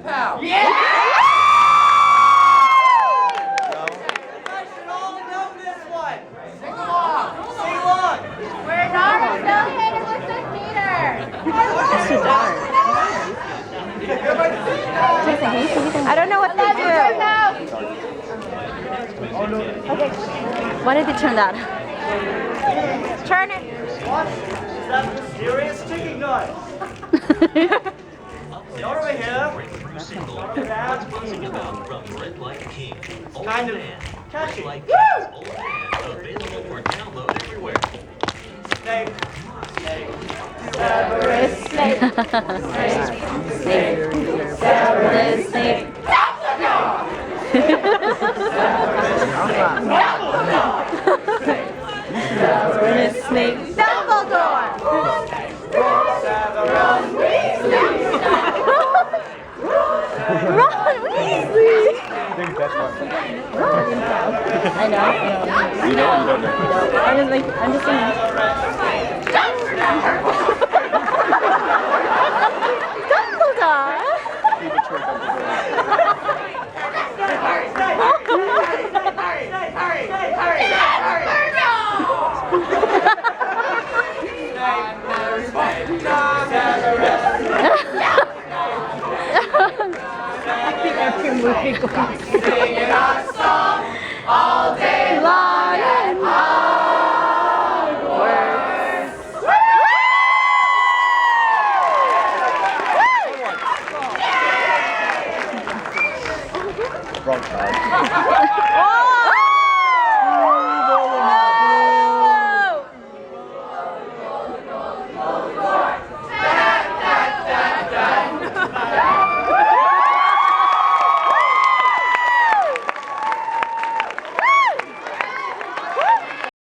Pals. Yeah! We're not affiliated with the theater. I don't know what they do. Okay. Why did they turn that? Turn it. What? Is that mysterious ticking noise? Not over here. Not over there. Kind of catchy. Available for download everywhere. Snake. Snake. Severus Snape. Snake. Severus Snape. Severus Snape. Dumbledore. Severus Weasley. Ron Weasley. I know. You know or you don't know? I'm just saying. Dumbledore. Singing our song all day long and Hogwarts. Wrong side. Oh!